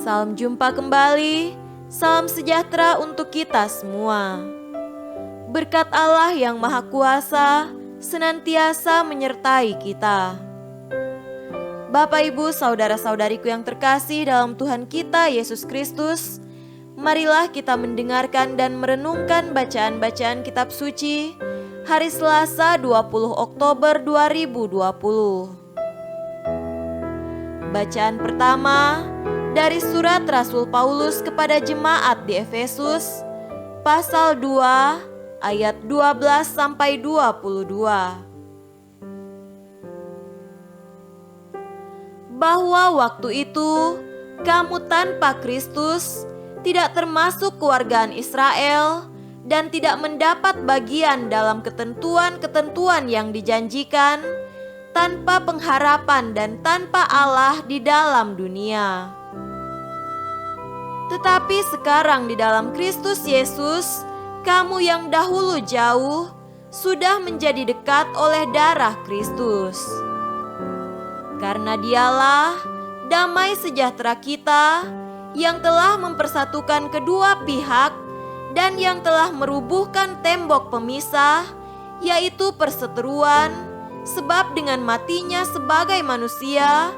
Salam jumpa kembali, salam sejahtera untuk kita semua. Berkat Allah yang Maha Kuasa senantiasa menyertai kita. Bapak, Ibu, saudara-saudariku yang terkasih dalam Tuhan kita Yesus Kristus, marilah kita mendengarkan dan merenungkan bacaan-bacaan kitab suci hari Selasa 20 Oktober 2020. Bacaan pertama dari surat Rasul Paulus kepada jemaat di Efesus, pasal 2 ayat 12 sampai 22. Bahwa waktu itu kamu tanpa Kristus tidak termasuk keluargaan Israel dan tidak mendapat bagian dalam ketentuan-ketentuan yang dijanjikan, tanpa pengharapan dan tanpa Allah di dalam dunia. Tetapi sekarang di dalam Kristus Yesus, kamu yang dahulu jauh sudah menjadi dekat oleh darah Kristus. Karena Dialah damai sejahtera kita yang telah mempersatukan kedua pihak dan yang telah merubuhkan tembok pemisah, yaitu perseteruan. Sebab dengan matinya sebagai manusia,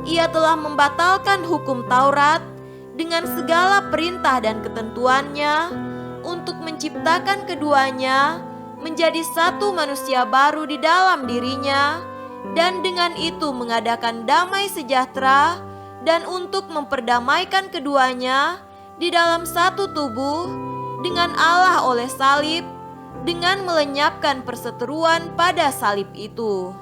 ia telah membatalkan hukum Taurat dengan segala perintah dan ketentuannya untuk menciptakan keduanya menjadi satu manusia baru di dalam dirinya, dan dengan itu mengadakan damai sejahtera dan untuk memperdamaikan keduanya di dalam satu tubuh dengan Allah oleh salib, dengan melenyapkan perseteruan pada salib itu.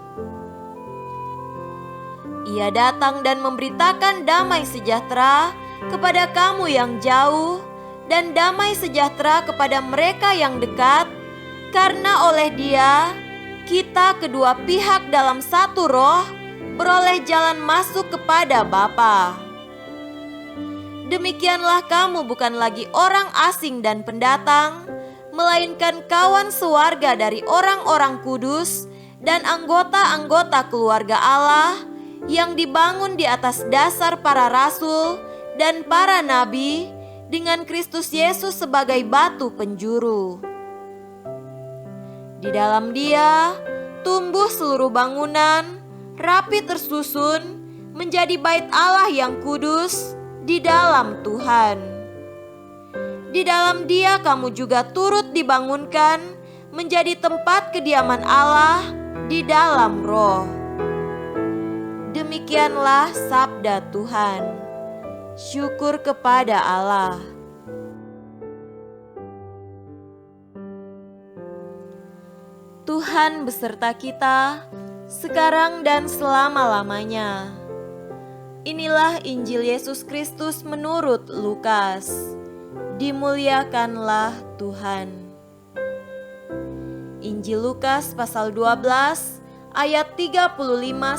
Ia datang dan memberitakan damai sejahtera kepada kamu yang jauh dan damai sejahtera kepada mereka yang dekat, karena oleh Dia kita kedua pihak dalam satu roh beroleh jalan masuk kepada Bapa. Demikianlah kamu bukan lagi orang asing dan pendatang, melainkan kawan sewarga dari orang-orang kudus dan anggota-anggota keluarga Allah yang dibangun di atas dasar para rasul dan para nabi, dengan Kristus Yesus sebagai batu penjuru. Di dalam Dia tumbuh seluruh bangunan, rapi tersusun, menjadi bait Allah yang kudus di dalam Tuhan. Di dalam Dia kamu juga turut dibangunkan menjadi tempat kediaman Allah di dalam Roh. Demikianlah sabda Tuhan. Syukur kepada Allah. Tuhan beserta kita sekarang dan selama-lamanya. Inilah Injil Yesus Kristus menurut Lukas. Dimuliakanlah Tuhan. Injil Lukas pasal 12 ayat 35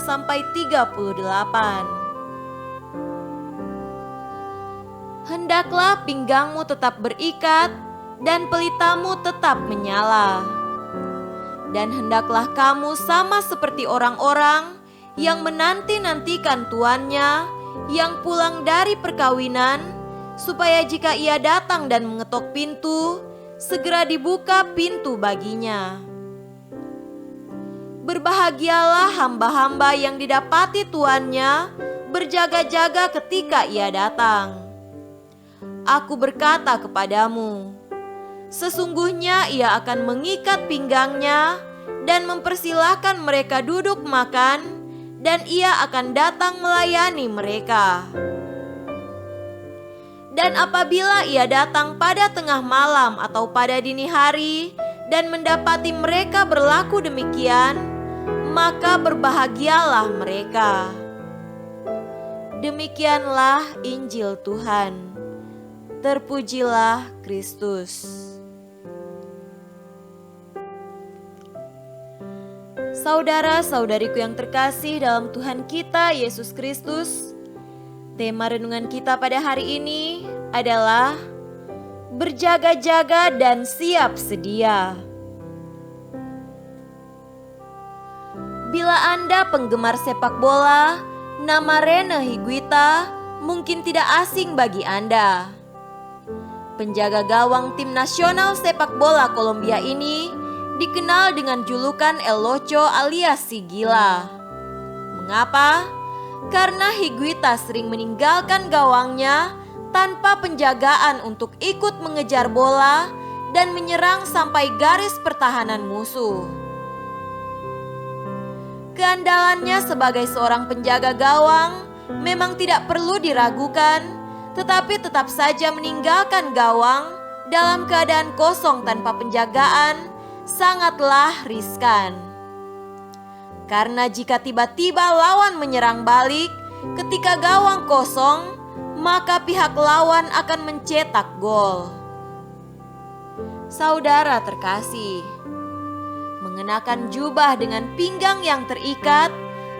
sampai 38. Hendaklah pinggangmu tetap berikat dan pelitamu tetap menyala. Dan hendaklah kamu sama seperti orang-orang yang menanti-nantikan tuannya yang pulang dari perkawinan, supaya jika ia datang dan mengetok pintu, segera dibuka pintu baginya. Berbahagialah hamba-hamba yang didapati tuannya berjaga-jaga ketika ia datang. Aku berkata kepadamu, sesungguhnya ia akan mengikat pinggangnya dan mempersilahkan mereka duduk makan, dan ia akan datang melayani mereka. Dan apabila ia datang pada tengah malam atau pada dini hari dan mendapati mereka berlaku demikian, maka berbahagialah mereka. Demikianlah Injil Tuhan. Terpujilah Kristus. Saudara-saudariku yang terkasih dalam Tuhan kita Yesus Kristus, tema renungan kita pada hari ini adalah berjaga-jaga dan siap sedia. Bila Anda penggemar sepak bola, nama Rene Higuita mungkin tidak asing bagi Anda. Penjaga gawang tim nasional sepak bola Kolombia ini dikenal dengan julukan El Loco alias si gila. Mengapa? Karena Higuita sering meninggalkan gawangnya tanpa penjagaan untuk ikut mengejar bola dan menyerang sampai garis pertahanan musuh. Keandalannya sebagai seorang penjaga gawang memang tidak perlu diragukan, tetapi tetap saja meninggalkan gawang dalam keadaan kosong tanpa penjagaan sangatlah riskan. Karena jika tiba-tiba lawan menyerang balik ketika gawang kosong, maka pihak lawan akan mencetak gol. Saudara terkasih, mengenakan jubah dengan pinggang yang terikat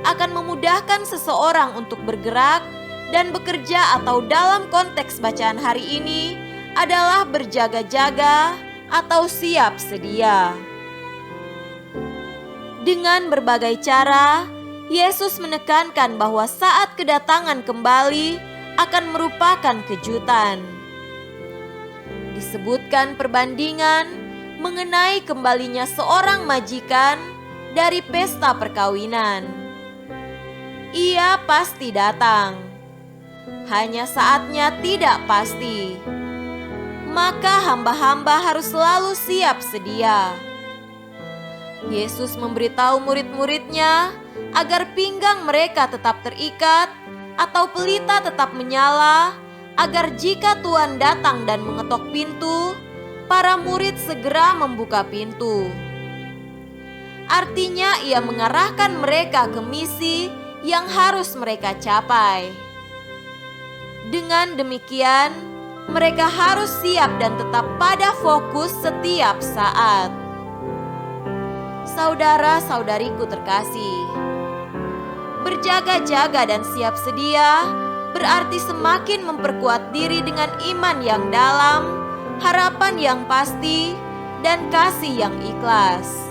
akan memudahkan seseorang untuk bergerak dan bekerja, atau dalam konteks bacaan hari ini adalah berjaga-jaga atau siap sedia. Dengan berbagai cara, Yesus menekankan bahwa saat kedatangan kembali akan merupakan kejutan. Disebutkan perbandingan mengenai kembalinya seorang majikan dari pesta perkawinan. Ia pasti datang, hanya saatnya tidak pasti. Maka hamba-hamba harus selalu siap sedia. Yesus memberitahu murid-muridnya agar pinggang mereka tetap terikat atau pelita tetap menyala, agar jika Tuhan datang dan mengetok pintu, para murid segera membuka pintu. Artinya ia mengarahkan mereka ke misi yang harus mereka capai. Dengan demikian, mereka harus siap dan tetap pada fokus setiap saat. Saudara-saudariku terkasih, berjaga-jaga dan siap sedia berarti semakin memperkuat diri dengan iman yang dalam, harapan yang pasti, dan kasih yang ikhlas.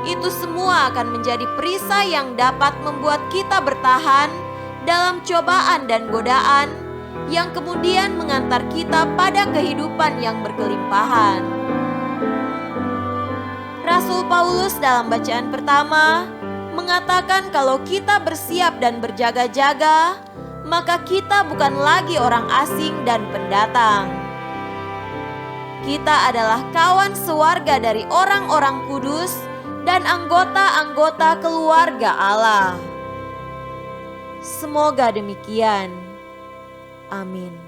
Itu semua akan menjadi perisai yang dapat membuat kita bertahan dalam cobaan dan godaan yang kemudian mengantar kita pada kehidupan yang berkelimpahan. Rasul Paulus dalam bacaan pertama mengatakan kalau kita bersiap dan berjaga-jaga, maka kita bukan lagi orang asing dan pendatang. Kita adalah kawan sewarga dari orang-orang kudus dan anggota-anggota keluarga Allah. Semoga demikian. Amin.